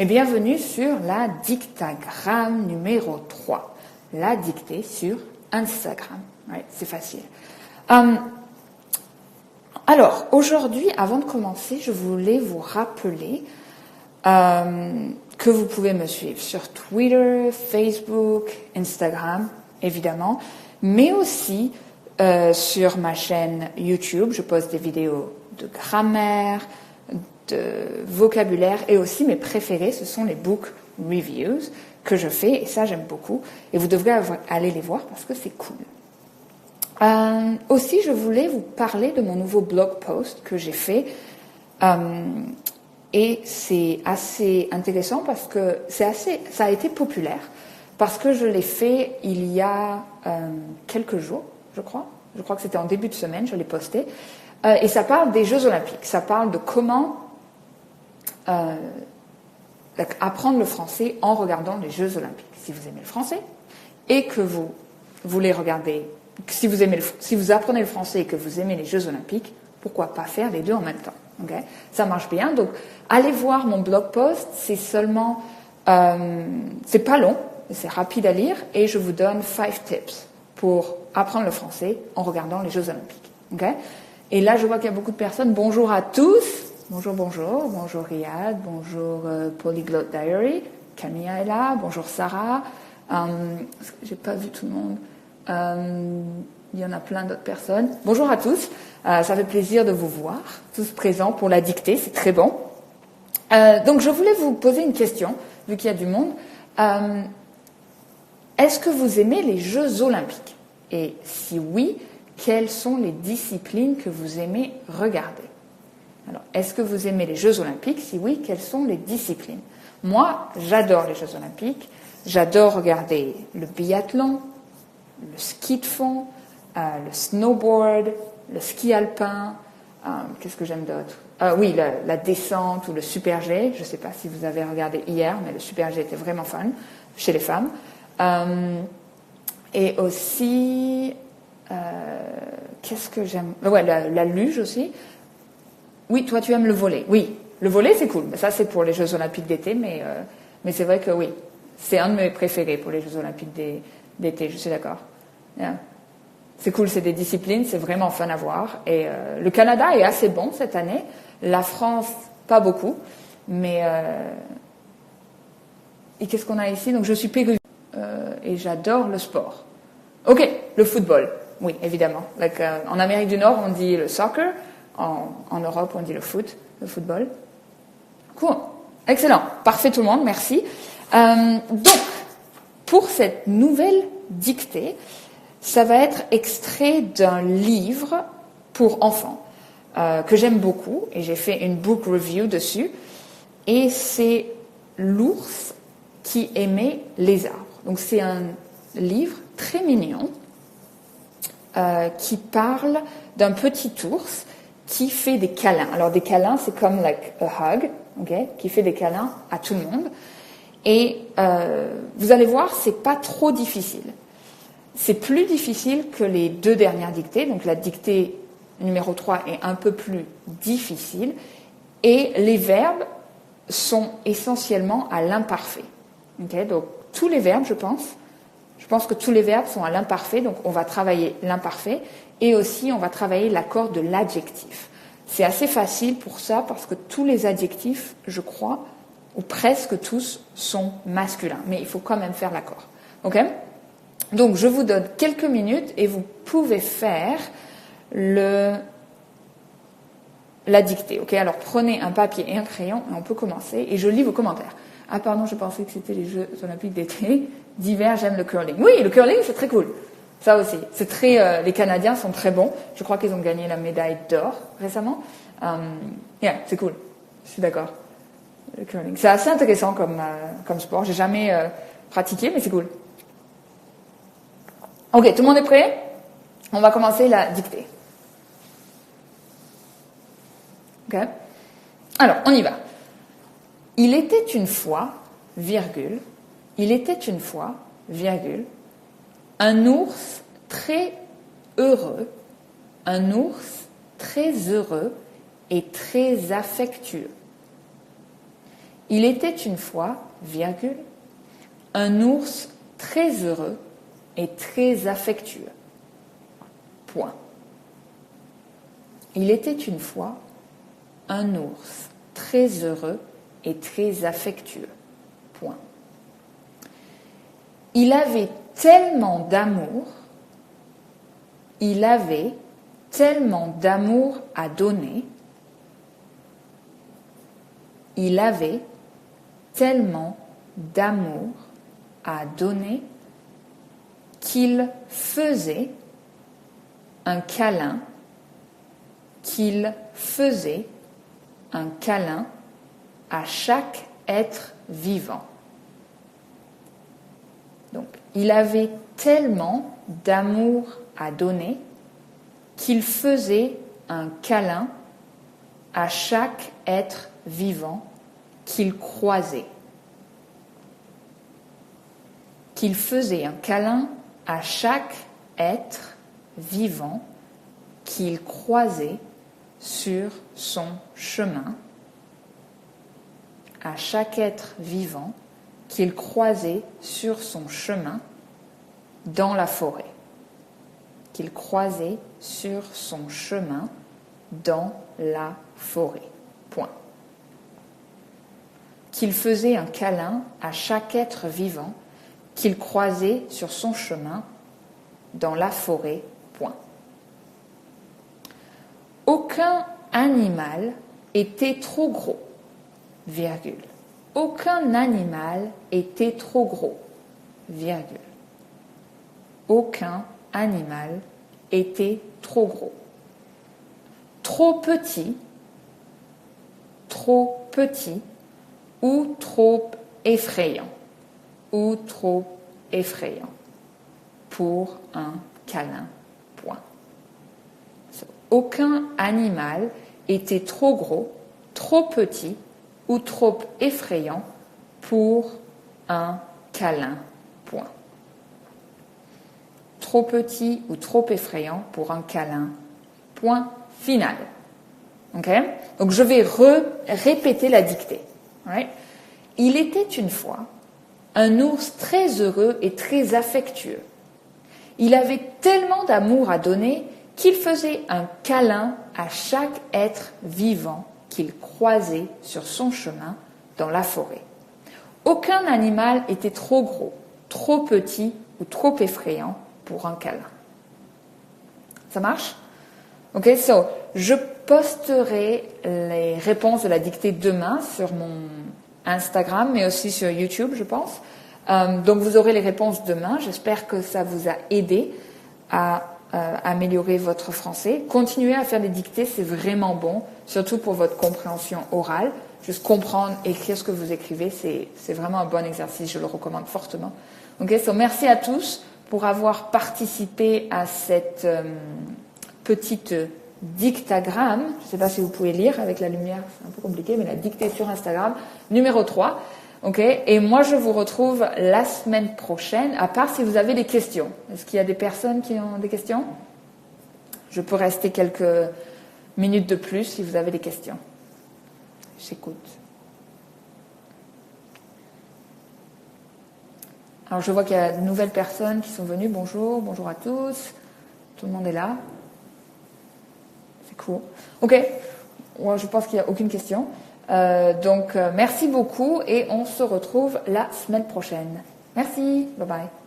et bienvenue sur la dictagramme numéro 3, la dictée sur Instagram. Ouais, c'est facile. Alors, aujourd'hui, avant de commencer, je voulais vous rappeler que vous pouvez me suivre sur Twitter, Facebook, Instagram, évidemment, mais aussi sur ma chaîne YouTube. Je poste des vidéos de grammaire, de vocabulaire et aussi mes préférés, ce sont les book reviews que je fais et ça j'aime beaucoup et vous devrez aller les voir parce que c'est cool. Aussi je voulais vous parler de mon nouveau blog post que j'ai fait et c'est assez intéressant parce que ça a été populaire parce que je l'ai fait il y a quelques jours, je crois que c'était en début de semaine, je l'ai posté et ça parle des Jeux Olympiques, ça parle de comment apprendre le français en regardant les Jeux Olympiques. Si vous aimez le français et que vous voulez regarder, si vous apprenez le français et que vous aimez les Jeux Olympiques, pourquoi pas faire les deux en même temps, okay? Ça marche bien. Donc, allez voir mon blog post. C'est seulement, c'est pas long, c'est rapide à lire et je vous donne 5 tips pour apprendre le français en regardant les Jeux Olympiques, okay? Et là, je vois qu'il y a beaucoup de personnes. Bonjour à tous. Bonjour, bonjour. Bonjour Riyad. Bonjour Polyglot Diary. Camilla est là. Bonjour Sarah. J'ai pas vu tout le monde. Il y en a plein d'autres personnes. Bonjour à tous. Ça fait plaisir de vous voir. Tous présents pour la dictée. C'est très bon. Donc, je voulais vous poser une question, vu qu'il y a du monde. Est-ce que vous aimez les Jeux Olympiques? Et si oui, quelles sont les disciplines que vous aimez regarder? Alors, est-ce que vous aimez les Jeux Olympiques? Si oui, quelles sont les disciplines? Moi, j'adore les Jeux Olympiques. J'adore regarder le biathlon, le ski de fond, le snowboard, le ski alpin. Qu'est-ce que j'aime d'autre? Oui, la descente ou le super G. Je ne sais pas si vous avez regardé hier, mais le super G était vraiment fun chez les femmes. Et aussi, qu'est-ce que j'aime? Ouais, la luge aussi. Oui, toi, tu aimes le volley. Oui, le volley, c'est cool. Ça, c'est pour les Jeux Olympiques d'été, mais c'est vrai que oui, c'est un de mes préférés pour les Jeux Olympiques d'été, je suis d'accord. Yeah. C'est cool, c'est des disciplines, c'est vraiment fun à voir. Et le Canada est assez bon cette année. La France, pas beaucoup. Mais... Et qu'est-ce qu'on a ici? Donc, je suis péruvienne et j'adore le sport. Ok, le football. Oui, évidemment. En Amérique du Nord, on dit le soccer. En Europe, on dit le football. Cool. Excellent. Parfait tout le monde, merci. Donc, pour cette nouvelle dictée, ça va être extrait d'un livre pour enfants que j'aime beaucoup et j'ai fait une book review dessus. Et c'est L'ours qui aimait les arbres. Donc, c'est un livre très mignon qui parle d'un petit ours qui fait des câlins. Alors, des câlins, c'est comme like a hug, okay, qui fait des câlins à tout le monde. Et vous allez voir, c'est pas trop difficile. C'est plus difficile que les 2 dernières dictées. Donc, la dictée numéro 3 est un peu plus difficile. Et les verbes sont essentiellement à l'imparfait. Okay, donc, tous les verbes, je pense que tous les verbes sont à l'imparfait. Donc, on va travailler l'imparfait. Et aussi, on va travailler l'accord de l'adjectif. C'est assez facile pour ça parce que tous les adjectifs, je crois, ou presque tous, sont masculins. Mais il faut quand même faire l'accord. Ok? Donc, je vous donne quelques minutes et vous pouvez faire la dictée. Ok? Alors, prenez un papier et un crayon et on peut commencer. Et je lis vos commentaires. Ah, pardon, je pensais que c'était les Jeux Olympiques d'été. D'hiver, j'aime le curling. Oui, le curling, c'est très cool. Ça aussi, c'est très. Les Canadiens sont très bons. Je crois qu'ils ont gagné la médaille d'or récemment. Yeah, c'est cool. Je suis d'accord. Le curling, c'est assez intéressant comme sport. J'ai jamais pratiqué, mais c'est cool. Ok, tout le monde est prêt? On va commencer la dictée. Ok. Alors, on y va. Il était une fois, virgule. Il était une fois, virgule. Un ours très heureux, un ours très heureux et très affectueux. Il était une fois, virgule, un ours très heureux et très affectueux. Point. Il était une fois un ours très heureux et très affectueux. Point. Il avait tellement d'amour, il avait tellement d'amour à donner, il avait tellement d'amour à donner qu'il faisait un câlin, à chaque être vivant. Donc, il avait tellement d'amour à donner qu'il faisait un câlin à chaque être vivant qu'il croisait. Qu'il faisait un câlin à chaque être vivant qu'il croisait sur son chemin, à chaque être vivant qu'il croisait sur son chemin dans la forêt. Qu'il croisait sur son chemin dans la forêt. Point. Qu'il faisait un câlin à chaque être vivant qu'il croisait sur son chemin dans la forêt. Point. Aucun animal était trop gros, virgule. Aucun animal était trop gros, virgule. Aucun animal était trop gros. Trop petit ou trop effrayant, pour un câlin. Point. Aucun animal était trop gros, trop petit ou trop effrayant pour un câlin. Point. Trop petit ou trop effrayant pour un câlin. Point final. Okay? Donc je vais répéter la dictée. Right? Il était une fois un ours très heureux et très affectueux. Il avait tellement d'amour à donner qu'il faisait un câlin à chaque être vivant qu'il croisait sur son chemin dans la forêt. Aucun animal était trop gros, trop petit ou trop effrayant pour un câlin. Ça marche? Ok, je posterai les réponses de la dictée demain sur mon Instagram, mais aussi sur YouTube, je pense. Donc vous aurez les réponses demain. J'espère que ça vous a aidé à améliorer votre français. Continuez à faire des dictées, c'est vraiment bon, surtout pour votre compréhension orale. Juste comprendre, écrire ce que vous écrivez, c'est vraiment un bon exercice, je le recommande fortement. Ok, merci à tous pour avoir participé à cette petite dictagramme. Je ne sais pas si vous pouvez lire avec la lumière, c'est un peu compliqué, mais la dictée sur Instagram, numéro 3. Ok, et moi je vous retrouve la semaine prochaine, à part si vous avez des questions. Est-ce qu'il y a des personnes qui ont des questions? Je peux rester quelques minutes de plus si vous avez des questions. J'écoute. Alors je vois qu'il y a de nouvelles personnes qui sont venues. Bonjour à tous. Tout le monde est là. C'est cool. Ok, moi, je pense qu'il n'y a aucune question. Donc merci beaucoup et on se retrouve la semaine prochaine. Merci, bye bye.